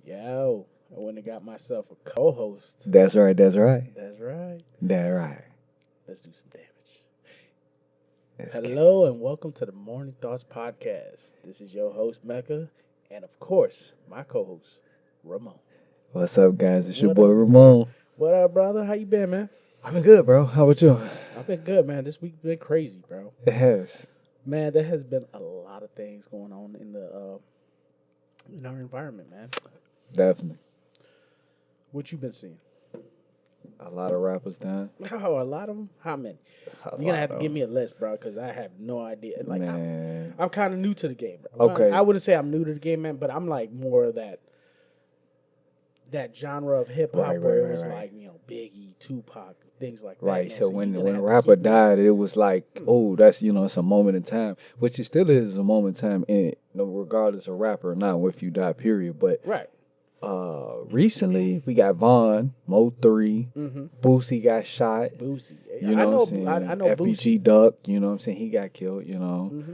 Yo, I went and got myself a co-host. That's right. That's right. That's right. That's right. Let's do some damage. Let's Hello and welcome to the Morning Thoughts Podcast. This is your host Mecca, and of course, my co-host Ramon. What's up, guys? It's your What boy up? Ramon. What up, brother? How you been, man? I've been good, bro. How about you? I've been good, man. This week's been crazy, bro. It has. Man, there has been a lot of things going on in our environment, man. Definitely. What you been seeing? A lot of rappers done. Oh, a lot of them. How many? You're gonna have to give me a list, bro, because I have no idea. Like, Man. I'm kind of new to the game, bro. Okay. I wouldn't say I'm new to the game, man, but I'm like more of that genre of hip hop Right, where right, it was right, like Biggie, Tupac, things like that. Right. man. So you're when gonna when a have to rapper keep me- died, it was like, oh, that's it's a moment in time, which it still is a moment in time, regardless of rapper or not, if you die, period. But right. recently we got Vaughn, Mo3, Mm-hmm. Boosie got shot. Boosie. You know what I'm saying? I know FBG Boosie. Duck, you know what I'm saying? He got killed, Mm-hmm.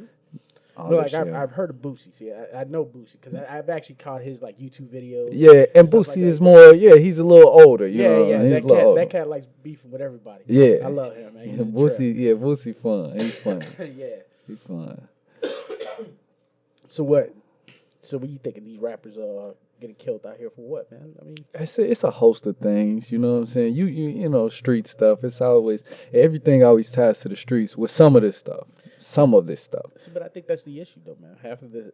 all No, that like shit. I've heard of Boosie. See, I know Boosie because I've actually caught his like YouTube videos. Yeah, and stuff Boosie like that. is more, he's a little older, you Yeah, know. yeah. He's That a little cat, older. that cat likes beefing with everybody. Yeah. I love him, man. He's Boosie fun. He's funny. yeah. He's fun. So what? So what you thinking? These rappers are getting killed out here for what, man? I mean, It's a host of things, you know what I'm saying? You know, street stuff. It's always everything always ties to the streets with some of this stuff. Some of this stuff. but I think that's the issue, though, man. Half of it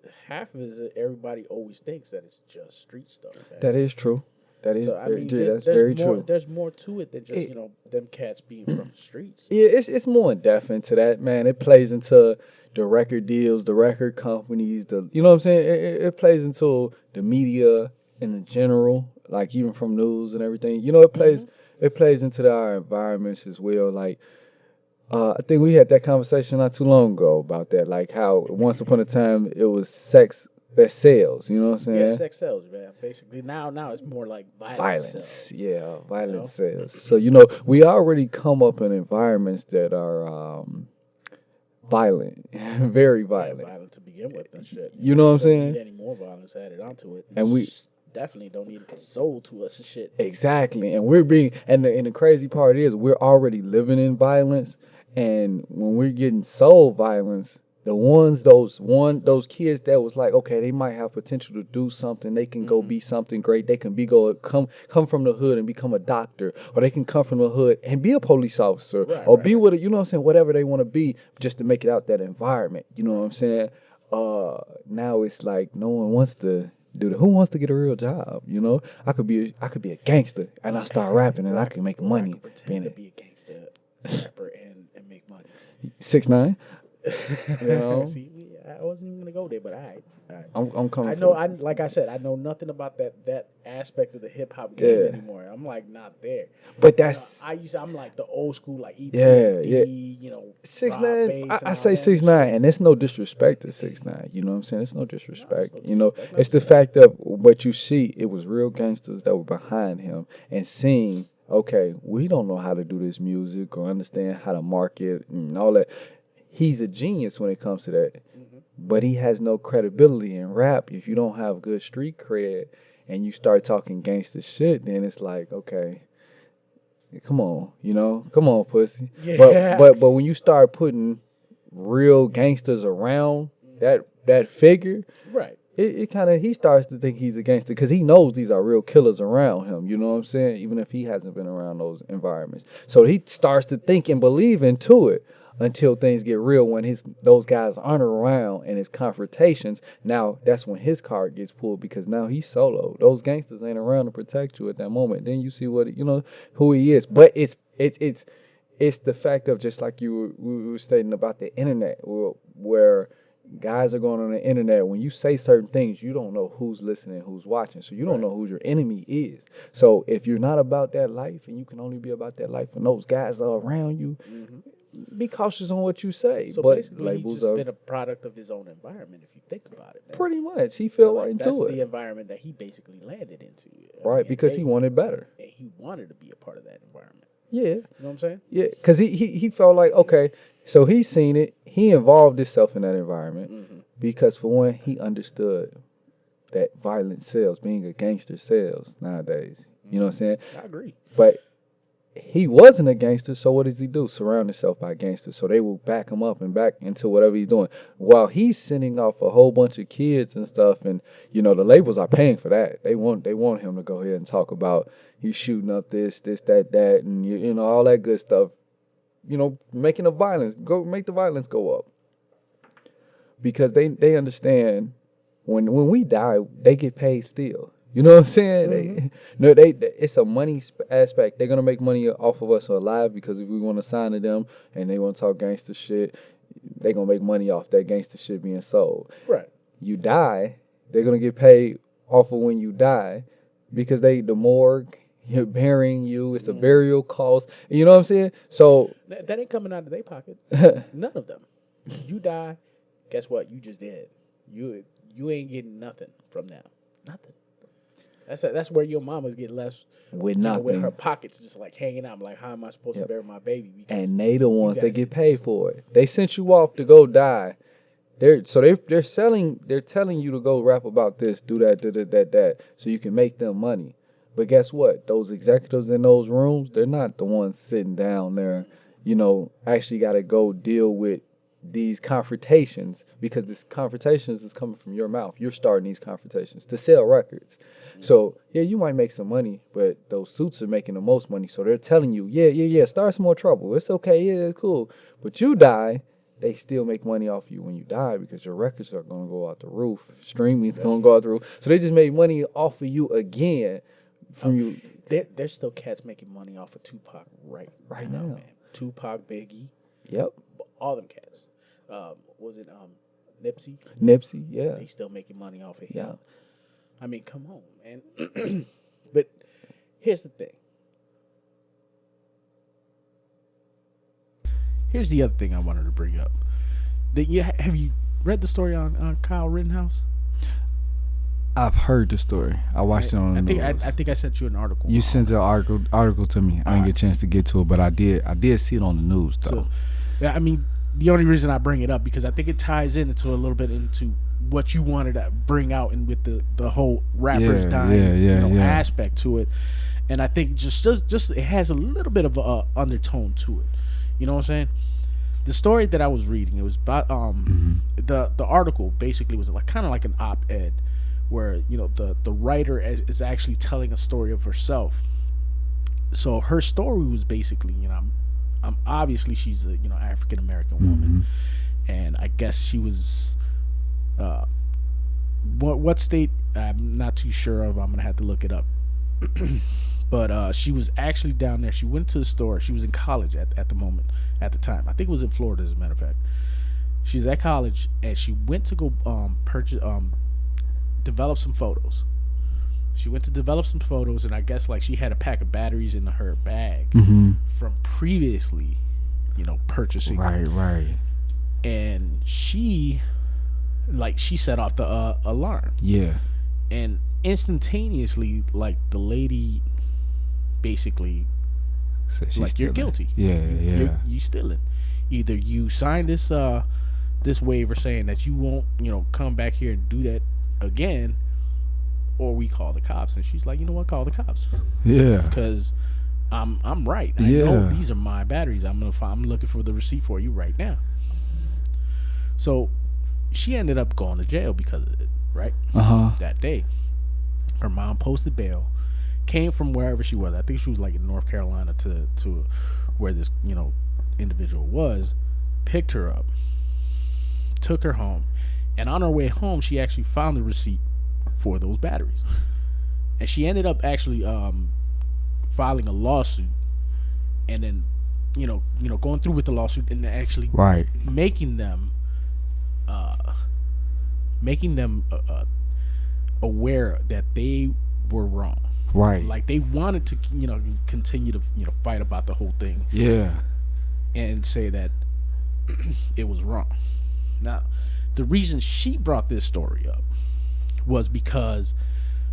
is that everybody always thinks that it's just street stuff. Man. That is true. That is So I mean, that's there's very more. true. There's more to it than just It- them cats being from the streets. Yeah, it's more in depth into that, man. It plays into the record deals, the record companies, you know what I'm saying? It plays into the media in the general, like even from news and everything. You know, it plays into our environments as well. Like, I think we had that conversation not too long ago about that, like how once upon a time it was sex that sells. You know what I'm saying? Yeah, sex sells, man. Basically, now it's more like violence. Violence, sells. yeah, violence know? sales. So we already come up in environments that are violent, very Yeah, violent. violent to begin with and shit. You know what I'm Don't saying? need any more violence added onto it. And we definitely don't need it sold to us and shit. exactly, and we're being, and the crazy part is we're already living in violence, and when we're getting sold violence, those kids that was like, okay, they might have potential to do something, they can go be something great, they can come from the hood and become a doctor, or they can come from the hood and be a police officer, Right, or right, be what you know what I'm saying, whatever they want to be, just to make it out that environment. You know what I'm saying? Now it's like no one wants to do that. Who wants to get a real job? You know, I could be a gangster and I start rapping and I can make money. I can pretend to be a gangster rapper and make money. 6ix9ine. You know, See, I wasn't even gonna go there, but all right. I'm coming. I know. Like I said, I know nothing about that aspect of the hip hop game Yeah. anymore. I'm like not there. But that's I'm like the old school, like EPMD, Yeah. you know, 6ix9ine. Rob Bass and I all say that 6ix9ine, shit. and it's no disrespect to 6ix9ine. You know what I'm saying? It's no disrespect. No You know, disrespect, it's the fact of what you see. It was real gangsters that were behind him and seeing. Okay, we don't know how to do this music or understand how to market and all that. He's a genius when it comes to that, but he has no credibility in rap. If you don't have good street cred and you start talking gangster shit, then it's like, okay, come on, come on, pussy. Yeah. But when you start putting real gangsters around that figure, Right. it kind of he starts to think he's a gangster because he knows these are real killers around him. You know what I'm saying? Even if he hasn't been around those environments, so he starts to think and believe into it until things get real. When those guys aren't around and his confrontations, now that's when his card gets pulled because now he's solo. Those gangsters ain't around to protect you at that moment. Then you see who he is. But it's the fact of just like we were stating about the internet where guys are going on the internet. When you say certain things, you don't know who's listening, who's watching. So you don't know who your enemy is. So if you're not about that life and you can only be about that life and those guys are around you, be cautious on what you say. So but basically, labels he's just are been a product of his own environment. If you think about it, man. pretty much. He So, fell like, right that's into the it. environment that he basically landed into. Right, because he wanted better. and he wanted to be a part of that environment. Yeah. You know what I'm saying? Yeah, because he felt like, okay, so he's seen it. He involved himself in that environment because, for one, he understood that violence sells. Being a gangster sells nowadays. You know what I'm saying? I agree. But he wasn't a gangster, so what does he do? Surround himself by gangsters, so they will back him up and back into whatever he's doing. While he's sending off a whole bunch of kids and stuff, and the labels are paying for that. They want him to go ahead and talk about he's shooting up this, that, and you know all that good stuff. Making the violence make the violence go up, because they understand when we die, they get paid still. You know what I'm saying? Mm-hmm. It's a money aspect. They're gonna make money off of us alive, because if we want to sign to them and they want to talk gangster shit, they're gonna make money off that gangster shit being sold. Right. You die, they're gonna get paid off of when you die, because the morgue, you're burying you. It's a burial cost. You know what I'm saying? So that ain't coming out of their pocket. None of them. You die, guess what? You just dead. You ain't getting nothing from them. Nothing. That's where your mama's getting less with nothing. With her pockets just like hanging out. I'm like, how am I supposed to bury my baby? And they the ones that get paid for it. They sent you off to go die. They're telling you to go rap about this, do that, so you can make them money. But guess what? Those executives in those rooms, they're not the ones sitting down there, actually got to go deal with these confrontations, because this confrontations is coming from your mouth. You're starting these confrontations to sell records. So, yeah, you might make some money, but those suits are making the most money. So they're telling you, yeah, start some more trouble. It's okay, yeah, it's cool. But you die, they still make money off you when you die, because your records are going to go out the roof. Streaming's going to go out the roof. So they just made money off of you again from you. There's still cats making money off of Tupac right now, man. Tupac, Biggie. Yep. All them cats. Was it Nipsey? Nipsey, yeah. They still making money off of him. Yeah. I mean, come on, man. But here's the thing. Here's the other thing I wanted to bring up. Have you read the story on Kyle Rittenhouse? I've heard the story. I watched it on the news. I think I sent you an article. You sent an article to me. I didn't get a chance to get to it, but I did see it on the news, though. So, yeah, I mean, the only reason I bring it up, because I think it ties into a little bit into what you wanted to bring out, and with the whole rappers dying aspect to it. And I think just it has a little bit of a undertone to it. You know what I'm saying? The story that I was reading, it was about the article basically was like kind of like an op-ed, where the writer is actually telling a story of herself. So her story was basically, I'm obviously she's a African American woman, and I guess she was what state, I'm not too sure of. I'm gonna have to look it up. But she was actually down there. She went to the store. She was in college at the time. I think it was in Florida, as a matter of fact. She's at college, and she went to go develop some photos. She went to develop some photos, and I guess like she had a pack of batteries in her bag from previously, purchasing. Right. And she set off the alarm. Yeah. And instantaneously, like, the lady basically, so like, you're guilty. Yeah. You stealing. Either you sign this waiver saying that you won't, come back here and do that again, or we call the cops. And she's like, you know what, call the cops. Yeah. Because I'm right. I know these are my batteries. I'm looking for the receipt for you right now. So she ended up going to jail because of it, right? That day. Her mom posted bail, came from wherever she was. I think she was like in North Carolina to where this, individual was, picked her up, took her home, and on her way home, she actually found the receipt for those batteries. And she ended up actually filing a lawsuit, and then, going through with the lawsuit and actually making them aware that they were wrong. Right. Like, they wanted to, continue to, fight about the whole thing. Yeah. And say that it was wrong. Now, the reason she brought this story up was because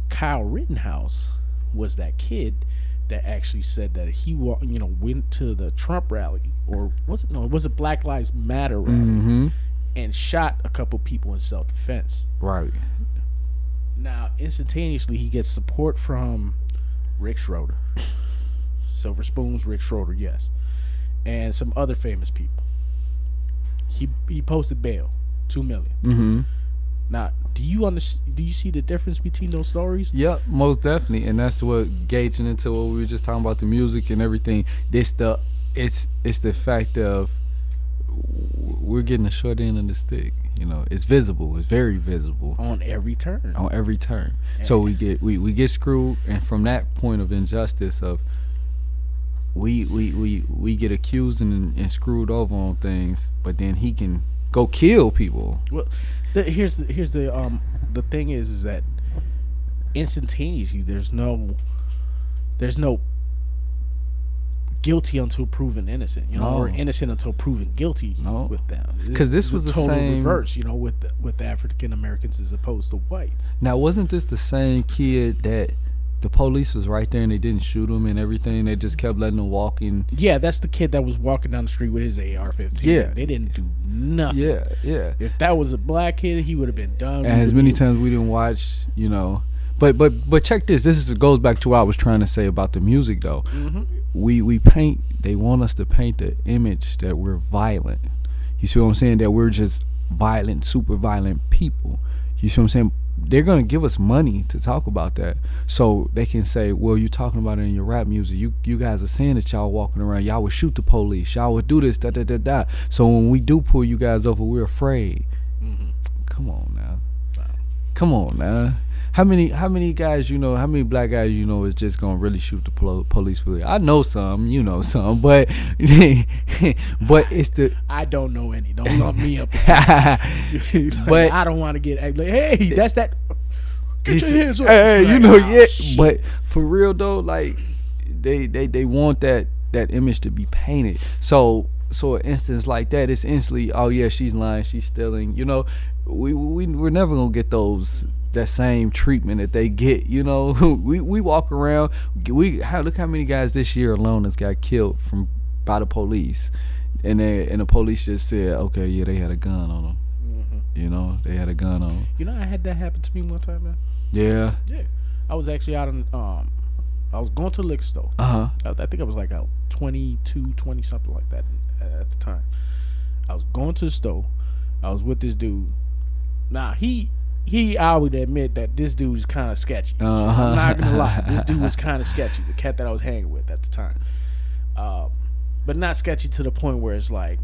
Kyle Rittenhouse was that kid that actually said that he went to the Trump rally, or it was a Black Lives Matter rally, and shot a couple people in self-defense. Right. Now, instantaneously, he gets support from Rick Schroeder, Silver Spoon's Rick Schroeder, yes, and some other famous people. He posted bail, $2 million. Mm-hmm. Now, do you see the difference between those stories? Yep, most definitely, and that's what gauging into what we were just talking about, the music and everything. It's the fact of we're getting the short end of the stick. You know, it's visible. It's very visible on every turn. On every turn. So we get screwed, and from that point of injustice of we get accused and screwed over on things, but then he can go kill people. Well, here's the thing is that instantaneously there's no guilty until proven innocent, or innocent until proven guilty with them. Because this was the total same reverse, with African Americans as opposed to whites. Now, wasn't this the same kid that the police was right there and they didn't shoot him and everything? They just kept letting him walk in. Yeah, that's the kid that was walking down the street with his AR-15. Yeah, they didn't do nothing. Yeah. If that was a black kid, he would have been done. And as many times we didn't watch, But check this. This goes back to what I was trying to say about the music, though. Mm-hmm. We paint. They want us to paint the image that we're violent. You see what I'm saying? That we're just violent, super violent people. You see what I'm saying? They're gonna give us money to talk about that, so they can say, "Well, you're talking about it in your rap music. You guys are saying that y'all walking around, y'all would shoot the police, y'all would do this, da. So when we do pull you guys over, we're afraid." Mm-hmm. Come on now. Wow. Come on now. How many guys how many black guys is just gonna really shoot the police for it? I know some, some, but it's the I don't know any. Don't lump me up. But I don't want to get like, hey, that's that. Get your hands up. Hey, shit. But for real though, like they want that image to be painted. So an instance like that, it's instantly, oh yeah, she's lying, she's stealing. We're never gonna get that same treatment that they get. We walk around. Look how many guys this year alone has got killed by the police, and the police just said, okay, yeah, they had a gun on them. Mm-hmm. They had a gun on them. I had that happen to me one time, man. Yeah. I was actually out in I was going to the liquor store. Uh-huh. I think I was like out 22, 20 something like that at the time. I was going to the store. I was with this dude. Now he I would admit that this dude was kind of sketchy. So I'm not gonna lie, this dude was kind of sketchy. The cat that I was hanging with at the time, but not sketchy to the point where it's like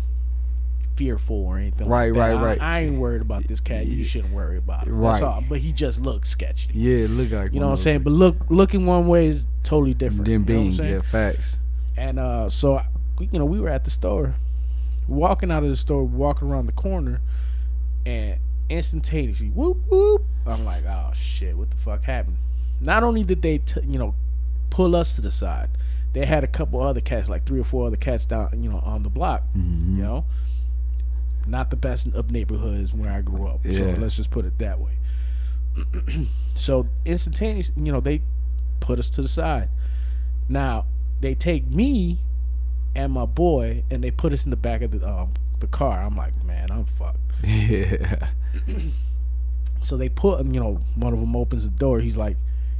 fearful or anything. Right. I ain't worried about this cat. You shouldn't worry about it. Right. That's all. But he just looked sketchy. Yeah, look like what I'm saying. But looking one way is totally different than being. Yeah, facts. And so we were at the store, walking out of the store, walking around the corner, and instantaneously, whoop whoop, I'm like, oh shit, what the fuck happened? Not only did they pull us to the side, they had a couple other cats, like 3 or 4 other cats down on the block. Mm-hmm. Not the best of neighborhoods where I grew up. Yeah. So let's just put it that way. So instantaneously, they put us to the side. Now they take me and my boy and they put us in the back of the car. I'm like, man, I'm fucked. Yeah. So they put one of them opens the door. He's like,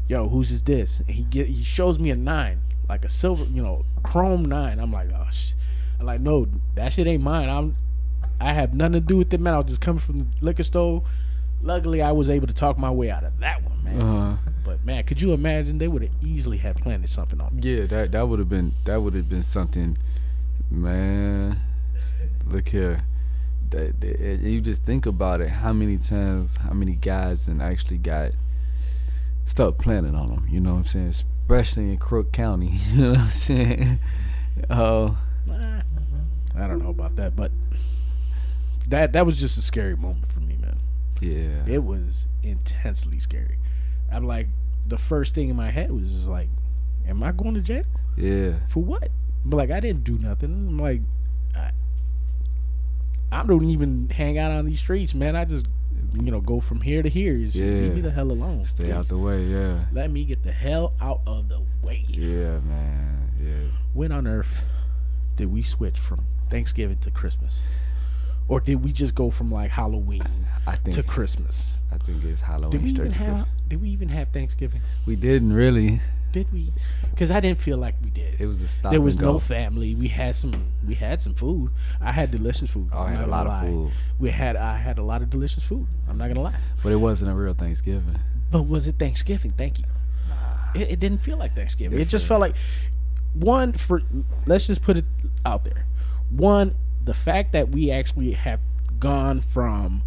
yo, whose is this? And he shows me a 9, like a silver, chrome 9. I'm like, oh shit. I'm like, no, that shit ain't mine. I have nothing to do with it, man. I was just coming from the liquor store. Luckily, I was able to talk my way out of that one, man. Uh-huh. But man, could you imagine? They would have easily had planted something on me. Yeah, that would have been something, man. Look here. You just think about it, how many times, how many guys then actually got stuff planted on them, you know what I'm saying, especially in Crook County. You know what I'm saying? I don't know about that, but that was just a scary moment for me, man. Yeah, it was intensely scary. I'm like, the first thing in my head was just like, am I going to jail? Yeah, for what? But like, I didn't do nothing. I'm like, I don't even hang out on these streets, man. I just, go from here to here. Leave me the hell alone. Stay out the way, yeah. Let me get the hell out of the way. Yeah, man. Yeah. When on earth did we switch from Thanksgiving to Christmas? Or did we just go from like Halloween to Christmas? I think it's Halloween straight to Christmas. Did we even have Thanksgiving? We didn't really. Did we? Because I didn't feel like we did. It was a stop. There was and go. no family. We had some food. I had delicious food. Oh, I had a lot of food. I had a lot of delicious food. I'm not gonna lie. But it wasn't a real Thanksgiving. But was it Thanksgiving? Thank you. It didn't feel like Thanksgiving. It just felt like let's just put it out there. One, the fact that we actually have gone from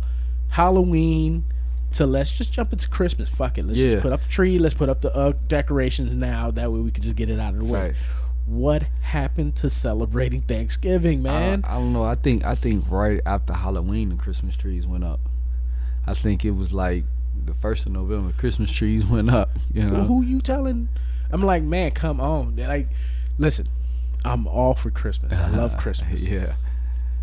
Halloween to let's just jump into Christmas. Fuck it. Let's just put up the tree. Let's put up the decorations now. That way we could just get it out of the way. What happened to celebrating Thanksgiving, man? I don't know. I think right after Halloween, the Christmas trees went up. I think it was like the 1st of November, Christmas trees went up. You know, well, who you telling? I'm like, man, come on. Like, listen, I'm all for Christmas. I love Christmas. Yeah.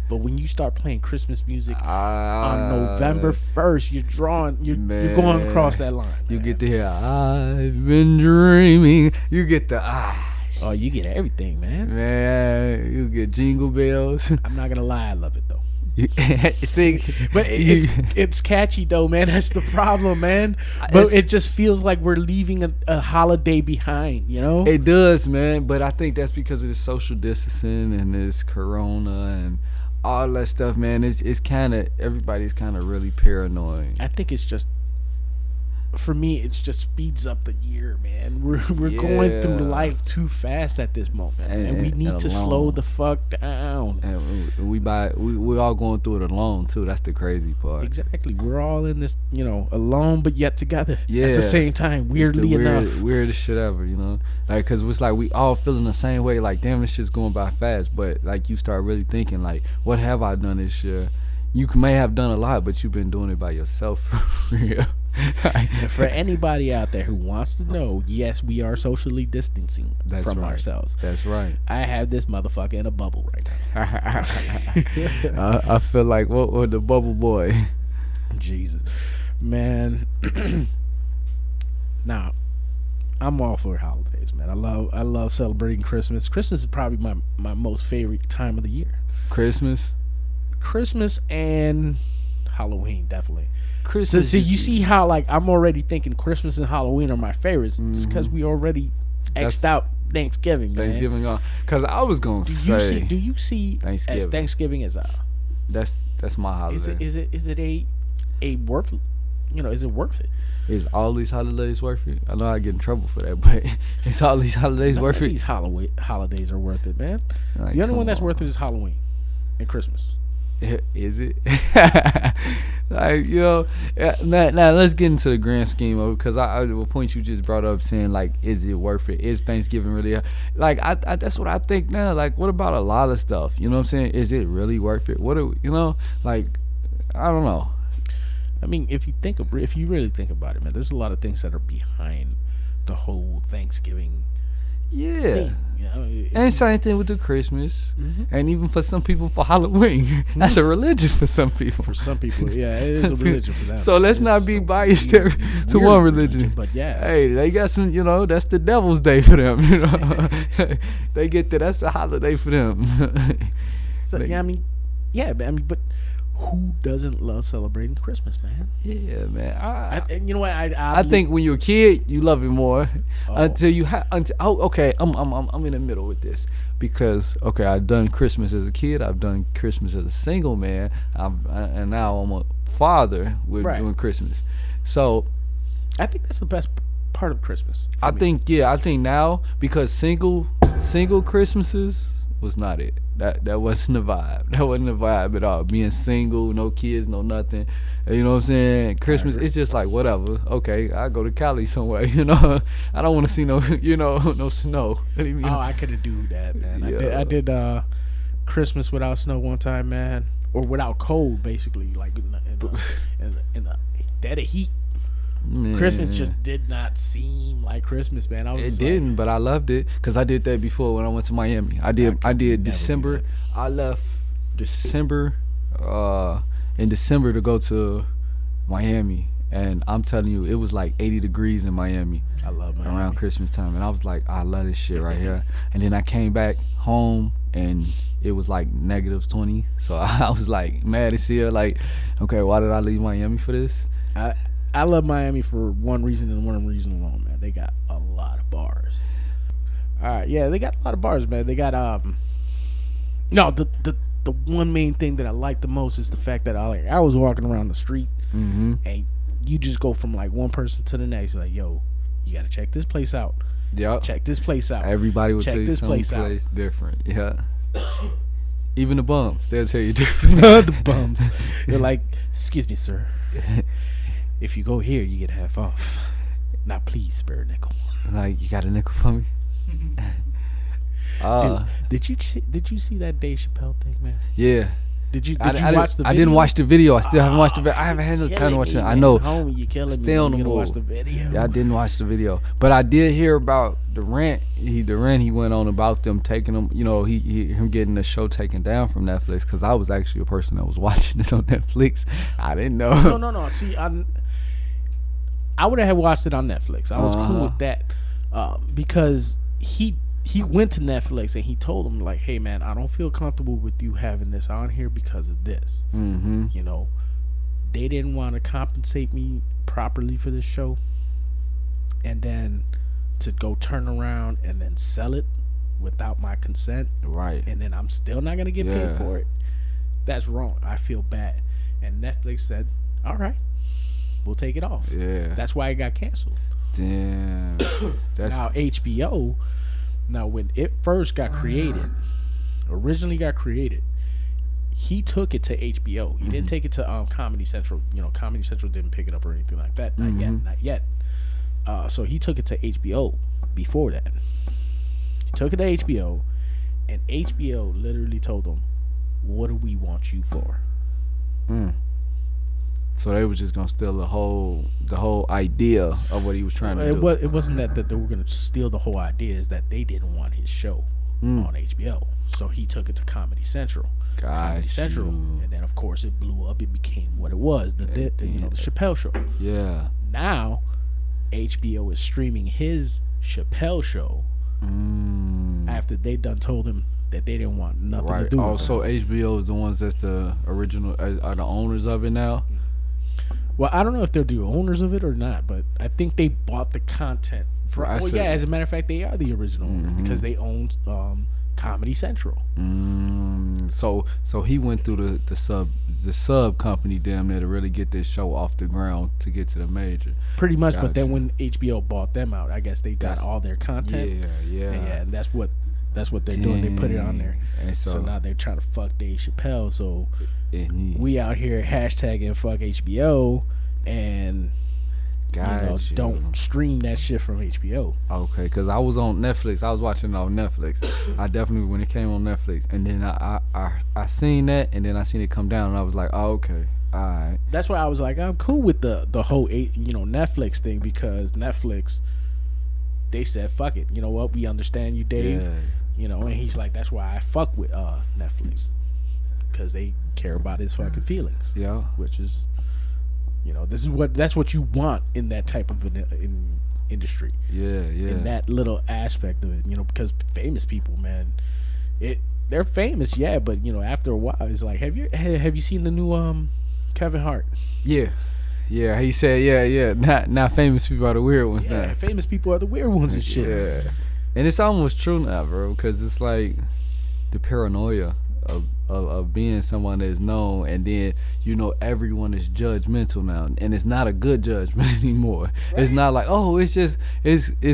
But when you start playing Christmas music on November 1st, you're going across that line. You get to hear I've been dreaming. You get the oh, you get everything, man. Man, you get jingle bells. I'm not gonna lie, I love it though. See, but it's catchy though, man. That's the problem, man. But it just feels like we're leaving a holiday behind, you know? It does, man. But I think that's because of the social distancing and this corona and all that stuff, man. It's kind of, everybody's kind of really paranoid. I think it's just, for me, it just speeds up the year, man. We're going through life too fast at this moment, and we need to slow the fuck down. And we're all going through it alone too. That's the crazy part. Exactly, we're all in this, alone but yet together. Yeah, at the same time. Weirdly enough, weirdest shit ever. Like, cause it's like we all feeling the same way. Like, damn, this shit's going by fast. But like, you start really thinking, like, what have I done this year? You may have done a lot, but you've been doing it by yourself for real. For anybody out there who wants to know, yes, we are socially distancing from ourselves. That's right. I have this motherfucker in a bubble right now. I feel like what the bubble boy. Jesus, man. Now, I'm all for holidays, man. I love celebrating Christmas. Christmas is probably my most favorite time of the year. Christmas and Halloween, definitely. Christmas. So you see how, like, I'm already thinking Christmas and Halloween are my favorites, just because we already X'd out Thanksgiving, man. Thanksgiving on, because I was gonna say. Do you see Thanksgiving as a? That's my holiday. Is it a worth? Is it worth it? Is all these holidays worth it? I know I get in trouble for that, but is all these holidays worth it? These holidays are worth it, man. Like, the only one that's worth it is Halloween and Christmas. Is it? Like, now let's get into the grand scheme of it, because the point you just brought up, saying, like, is it worth it? Is Thanksgiving really like, I that's what I think now. Like, what about a lot of stuff? You know what I'm saying? Is it really worth it? Like, I don't know. I mean, if you really think about it, man, there's a lot of things that are behind the whole Thanksgiving thing. And same thing with the Christmas, and even for some people for Halloween. That's a religion for some people. For some people, yeah, it is a religion for them. So let's not be biased to one religion. But yeah, hey, they got some. That's the devil's day for them. They get that's the holiday for them. So but who doesn't love celebrating Christmas, man? Yeah, man. You know what? I think when you're a kid, you love it more until you okay. I'm in the middle with this because I've done Christmas as a kid. I've done Christmas as a single man. And now I'm a father. We're doing Christmas, so I think that's the best part of Christmas. I think now, because single Christmases was not it. That wasn't the vibe. That wasn't the vibe at all. Being single, no kids, no nothing. You know what I'm saying? Christmas, it's just like, whatever. Okay, I go to Cali somewhere. I don't want to see no snow. Oh, I couldn't do that, man. Yeah. I did Christmas without snow one time, man, or without cold, basically, like in the dead of heat. Man. Christmas just did not seem like Christmas, man. It didn't, but I loved it because I did that before when I went to Miami. I did December. I left December, in December to go to Miami, and I'm telling you, it was like 80 degrees in Miami. I love Miami around Christmas time, and I was like, I love this shit right here. And then I came back home, and it was like -20. So I was like mad as hell. Like, okay, why did I leave Miami for this? I love Miami for one reason and one reason alone, man. They got a lot of bars. All right, yeah, they got a lot of bars, man. They got no, the one main thing that I like the most is the fact that I was walking around the street and you just go from like one person to the next. You're like, yo, you gotta check this place out. Yep. Check this place out. Everybody will check tell you this place different. Yeah. Even the bums, they'll tell you different. The bums. They're like, excuse me, sir. If you go here, you get half off. Now, please spare a nickel. Like, you got a nickel for me? Dude, did you see that Dave Chappelle thing, man? Yeah. Did you watch the video? I didn't watch the video. I still haven't watched the video. I haven't had no time to watch it. I know. Homie, you killing me. Still You gotta watch the video. Yeah, I didn't watch the video. But I did hear about the rant he went on about them taking him, him getting the show taken down from Netflix, because I was actually a person that was watching it on Netflix. I didn't know. No. See, I would have watched it on Netflix. I was cool with that because he went to Netflix and he told them, like, hey, man, I don't feel comfortable with you having this on here because of this. Mm-hmm. They didn't want to compensate me properly for this show. And then to go turn around and then sell it without my consent. Right. And then I'm still not going to get paid for it. That's wrong. I feel bad. And Netflix said, all right, we'll take it off. Yeah. That's why it got canceled. Damn. Now, HBO... Now, when it first originally got created, he took it to HBO. He didn't take it to Comedy Central. Comedy Central didn't pick it up or anything like that. Not yet. So he took it to HBO before that. He took it to HBO, and HBO literally told him, what do we want you for? So they were just gonna steal the whole idea of what he was trying to do. It wasn't that they were gonna steal the whole idea. Is that they didn't want his show on HBO, so he took it to Comedy Central. And then of course it blew up. It became what it was, the Chappelle Show. Yeah. Now HBO is streaming his Chappelle Show after they done told him that they didn't want nothing to do with it. Oh, so HBO is the ones that's the original, are the owners of it now? Well, I don't know if they're the owners of it or not, but I think they bought the content. As a matter of fact, they are the original owner because they own Comedy Central. So he went through the sub company damn near to really get this show off the ground to get to the major. Pretty much, but then when HBO bought them out, I guess they got all their content. Yeah. And that's what they're doing. They put it on there. And so now they're trying to fuck Dave Chappelle. So we out here hashtagging fuck HBO and don't stream that shit from HBO. Okay, because I was on Netflix. I was watching it on Netflix. I definitely, when it came on Netflix, and then I seen that, and then I seen it come down, and I was like, oh, okay, all right. That's why I was like, I'm cool with the whole Netflix thing, because Netflix, they said, fuck it. You know what? We understand you, Dave. Yeah. And he's like, that's why I fuck with Netflix, because they care about his fucking feelings. Yeah. Which is, that's what you want in that type of in industry. Yeah. In that little aspect of it, because famous people, man, they're famous, yeah, but after a while, it's like, have you seen the new Kevin Hart? Yeah. Yeah, he said, yeah. Not famous people are the weird ones now. Yeah, famous people are the weird ones and shit. Yeah. And it's almost true now, bro, because it's like the paranoia of being someone that is known, and then everyone is judgmental now, and it's not a good judgment anymore. Right. It's not like, oh, it's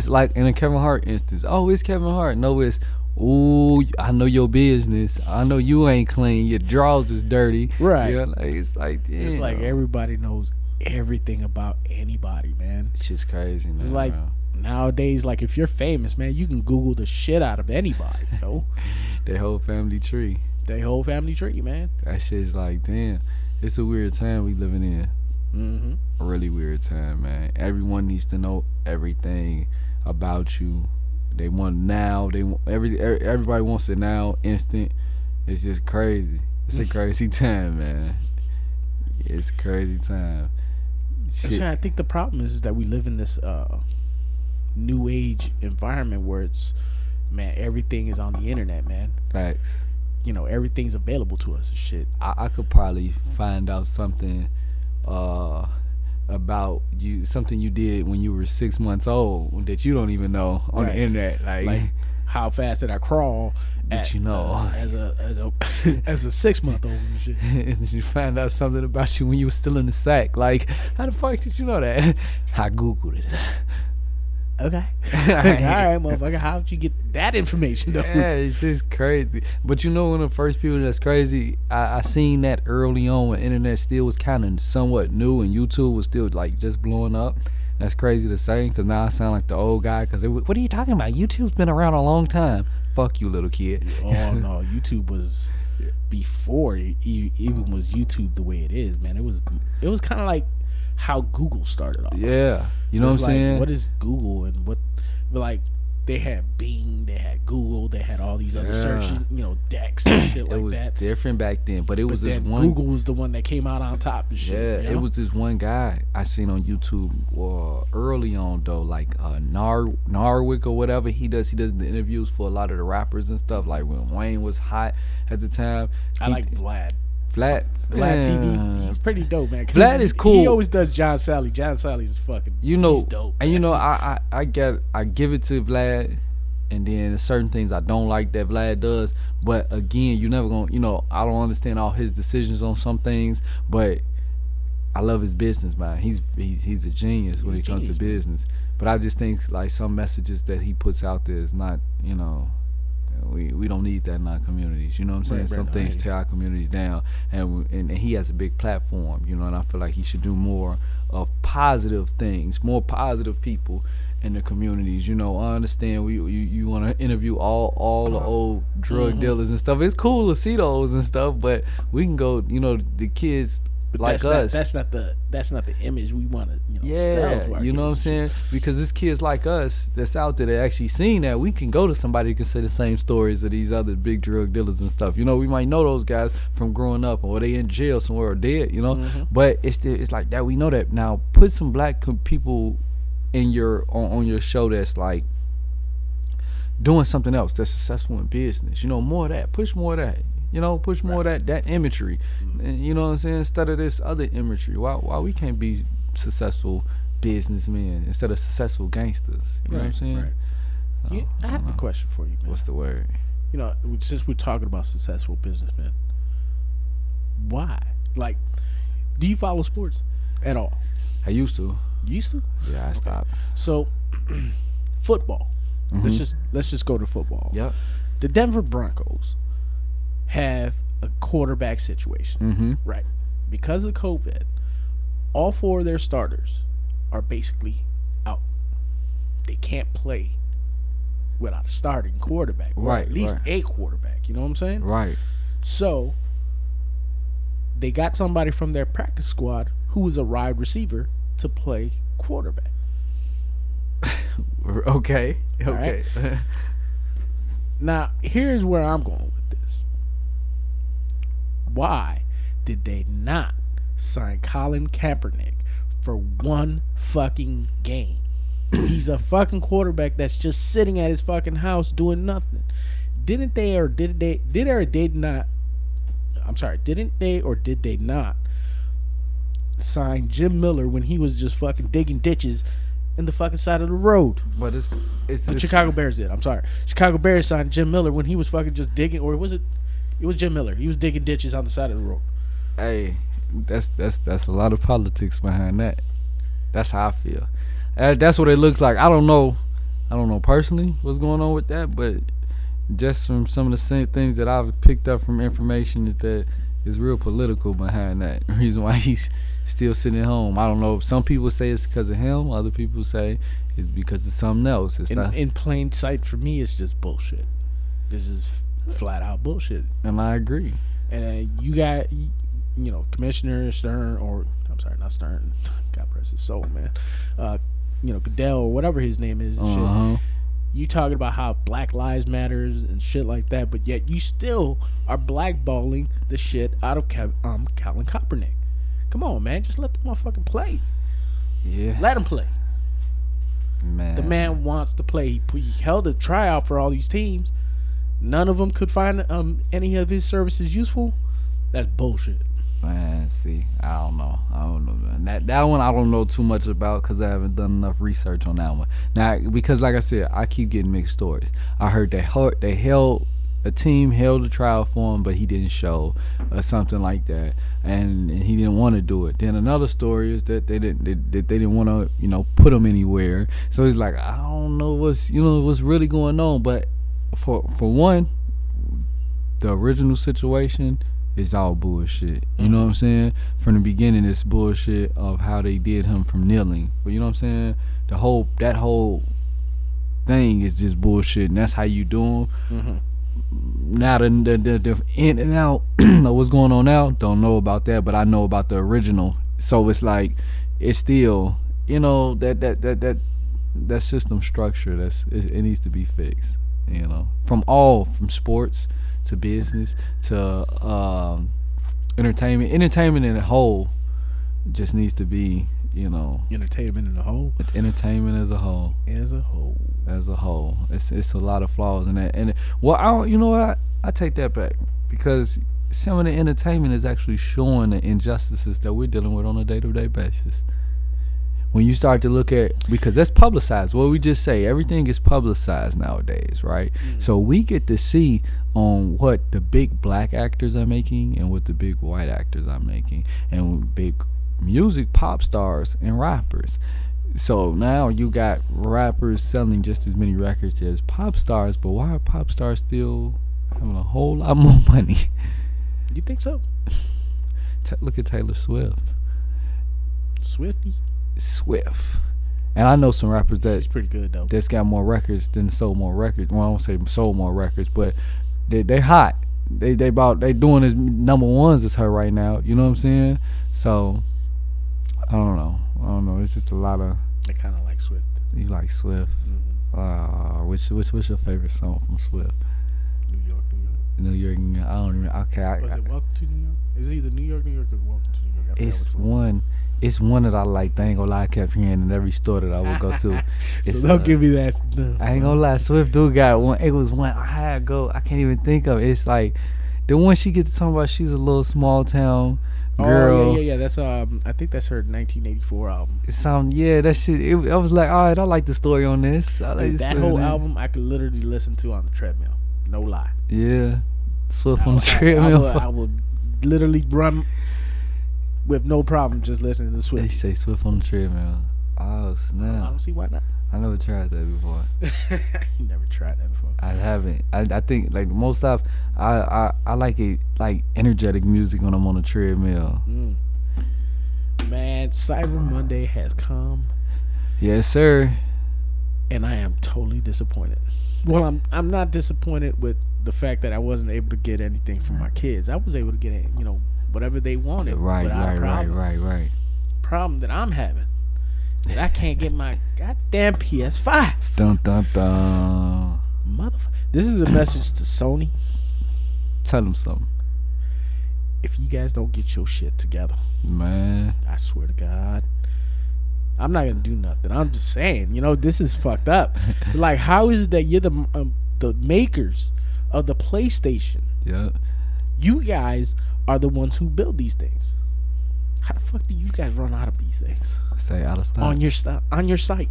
like in a Kevin Hart instance, oh, it's Kevin Hart. No, it's, ooh, I know your business. I know you ain't clean. Your drawers is dirty. Right. Yeah, it's like, damn. It's like everybody knows everything about anybody, man. It's just crazy, man. It's like, nowadays, like, if you're famous, man, you can Google the shit out of anybody, Their whole family tree, man. That shit's like, damn, it's a weird time we living in. A really weird time, man. Everyone needs to know everything about you. They want now. Everybody wants it now, instant. It's just crazy. It's a crazy time, man. It's a crazy time. Shit. I think the problem is that we live in this new age environment where it's, man, everything is on the internet, man. Facts. Everything's available to us and shit. I could probably find out something about you, something you did when you were 6 months old that you don't even know on the internet, like how fast did I crawl? As a 6 month old and shit. And you find out something about you when you were still in the sack. Like, how the fuck did you know that? I googled it. Okay. All right, motherfucker. How'd you get that information though? Yeah, it's just crazy. But you know, one of the first people that's crazy, I seen that early on when internet still was kind of somewhat new and YouTube was still like just blowing up. That's crazy to say because now I sound like the old guy. Because what are you talking about? YouTube's been around a long time. Fuck you, little kid. Oh no, YouTube was before it even was YouTube the way it is, man. It was kind of like how Google started off. Yeah, you know what I'm saying? What is Google and what? Like they had Bing, they had Google, they had all these other search, Dex and shit like that. It was different back then, but was this one. Google was the one that came out on top and shit. Yeah, it was this one guy I seen on YouTube early on though, like Narwick or whatever. He does the interviews for a lot of the rappers and stuff. Like when Wayne was hot at the time. I like Vlad. Vlad TV, he's pretty dope, man. Vlad is cool. He always does John Sally. John Sally's fucking, he's dope. And I give it to Vlad, and then certain things I don't like that Vlad does. But again, you never gonna, I don't understand all his decisions on some things, but I love his business, man. He's a genius when it comes to business. But I just think like some messages that he puts out there is not, we don't need that in our communities. You know what I'm saying? Some things tear our communities down, and he has a big platform, and I feel like he should do more of positive things, more positive people in the communities. I understand you want to interview all the old drug dealers and stuff. It's cool to see those and stuff, but we can go, the kids. But like that's not the image we want to sell to our you know what I'm saying? Because it's kids like us that's out there that actually seen that. We can go to somebody who can say the same stories of these other big drug dealers and stuff. We might know those guys from growing up or they in jail somewhere or dead. But it's like that. We know that now. Put some black people in on your show that's like doing something else that's successful in business. More of that. Push more of that. Push more of that imagery. You know what I'm saying? Instead of this other imagery. Why we can't be successful businessmen instead of successful gangsters? You know what I'm saying? Right. I have a question for you, man. What's the word? Since we're talking about successful businessmen, why? Like, do you follow sports at all? I used to. You used to? Yeah, I stopped. So, football. Let's just go to football. Yep. The Denver Broncos have a quarterback situation, right? Because of COVID, all 4 of their starters are basically out. They can't play without a starting quarterback, or at least a quarterback. You know what I'm saying? Right. So they got somebody from their practice squad who is a wide receiver to play quarterback. Okay. Right? Now, here's where I'm going with this. Why did they not sign Colin Kaepernick for one fucking game? He's a fucking quarterback that's just sitting at his fucking house doing nothing. Didn't they or did they not sign Jim Miller when he was just fucking digging ditches in the fucking side of the road? But it's Chicago Bears did. I'm sorry. Chicago Bears signed Jim Miller when he was fucking just digging, or was it? It was Jim Miller. He was digging ditches on the side of the road. Hey, that's a lot of politics behind that. That's how I feel. That's what it looks like. I don't know personally what's going on with that, but just from some of the same things that I've picked up from information is that it's real political behind that. The reason why he's still sitting at home. I don't know. Some people say it's because of him. Other people say it's because of something else. It's in plain sight for me. It's just bullshit. This is flat out bullshit. And I agree. And you got, Commissioner Stern, or I'm sorry, not Stern. God rest his soul, man. Goodell or whatever his name is. And shit. You talking about how Black Lives Matters and shit like that, but yet you still are blackballing the shit out of Colin Kaepernick. Come on, man. Just let the motherfucker play. Yeah. Let him play. Man. The man wants to play. He held a tryout for all these teams. None of them could find any of his services useful. That's bullshit. Man, see, I don't know, man. That one I don't know too much about because I haven't done enough research on that one. Now, because like I said, I keep getting mixed stories. I heard they held a team held a trial for him, but he didn't show, or something like that, and he didn't want to do it. Then another story is that they didn't want to put him anywhere. So he's like, I don't know what's really going on. But for one, the original situation is all bullshit. You know what I'm saying? From the beginning, it's bullshit of how they did him from kneeling. But you know what I'm saying? That whole thing is just bullshit, and that's how you do him. Mm-hmm. Now the in and out of what's going on now, don't know about that, but I know about the original. So it's like it's still that system structure it needs to be fixed. From sports to business to entertainment in a whole just needs to be entertainment in a whole. It's entertainment as a whole. It's a lot of flaws in that. And I take that back, because some of the entertainment is actually showing the injustices that we're dealing with on a day-to-day basis. When you start to look at, because that's publicized. What we just say, everything is publicized nowadays, right? Mm-hmm. So we get to see on what the big black actors are making and what the big white actors are making, and big music pop stars and rappers. So now you got rappers selling just as many records as pop stars, but why are pop stars still having a whole lot more money? You think so? Look at Taylor Swift. Swift. And I know some rappers She's pretty good though. That's got more records than sold more records. Well, I don't say sold more records, but they hot. They doing as number ones as her right now. You know what I'm saying? So I don't know. It's just a lot of. I kind of like Swift. You like Swift? Mm-hmm. What's your favorite song from Swift? New York. I don't even. Okay. Was it Welcome to New York? Is it either New York, or Welcome to New York? It's one that I like. They ain't gonna lie, I kept hearing in every store that I would go to. So don't give me that. No. I ain't gonna lie, Swift do got one. It was one I had to go. I can't even think of it. It's like the one she gets to talking about. She's a little small town girl. Oh yeah. That's I think that's her 1984 album. That shit. I was like, all right, I like the story on this. I like that whole album. I could literally listen to on the treadmill. No lie. Yeah, Swift on the treadmill. I would literally run with no problem just listening to Swift. They say Swift on the treadmill. Oh snap! I don't see why not. I never tried that before. You never tried that before? I haven't. I think like most stuff. I like it like energetic music when I'm on the treadmill. Man, Cyber Monday has come. Yes, sir. And I am totally disappointed. Well, I'm not disappointed with the fact that I wasn't able to get anything from my kids. I was able to get whatever they wanted. Right. Problem that I'm having, that I can't get my goddamn PS5. Dun dun dun. Motherfucker. This is a message to Sony. Tell them something. If you guys don't get your shit together, man, I swear to God, I'm not gonna do nothing. I'm just saying, this is fucked up. Like, how is it that you're the makers of the PlayStation? Yeah. You guys are the ones who build these things. How the fuck do you guys run out of these things? Say out of stock on your site.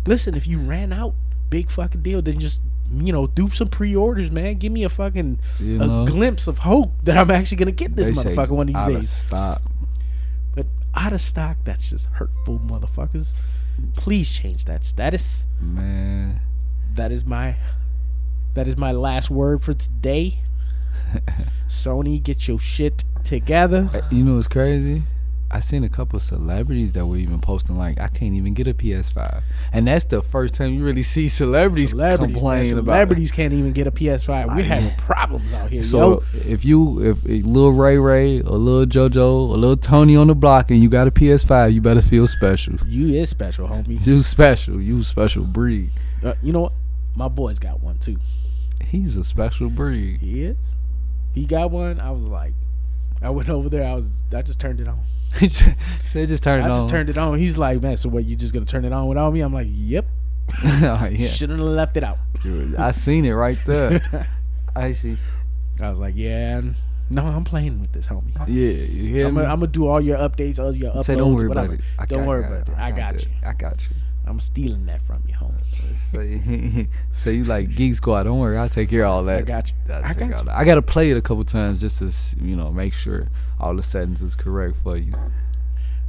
Listen, if you ran out, big fucking deal. Then just do some pre-orders, man. Give me a fucking a glimpse of hope that I'm actually gonna get this motherfucker one of these days. Stop. But out of stock, that's just hurtful, motherfuckers. Please change that status, man. That is my last word for today. Sony, get your shit together. You know what's crazy? I seen a couple of celebrities that were even posting like, I can't even get a PS5, and that's the first time you really see celebrities complain about. Celebrities can't even get a PS5. We're having problems out here. So if Lil Ray or Lil JoJo or Lil Tony on the block and you got a PS5, you better feel special. You is special, homie. You special. You special breed. You know what? My boy's got one too. He's a special breed. He is. He got one. I was like, I went over there. I just turned it on. He said, just turn it on. I just turned it on. He's like, man, so what, you just gonna turn it on without me? I'm like, yep. Yeah. Shouldn't have left it out. I seen it right there. I see. I was like, yeah, No, I'm playing with this, homie. Yeah, you hear me? I'm gonna do all your updates, all your uploads. Say, don't worry whatever. about it. Don't worry about it. I got you. I got you. I'm stealing that from you, homie. Say you like Geek Squad. Don't worry, I'll take care of all that. I got you. I gotta play it a couple times just to make sure all the settings is correct for you.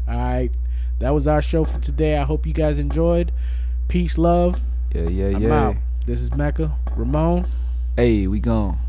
All right, that was our show for today. I hope you guys enjoyed. Peace, love. Yeah. I'm out. This is Mecca. Ramon. Hey, we gone.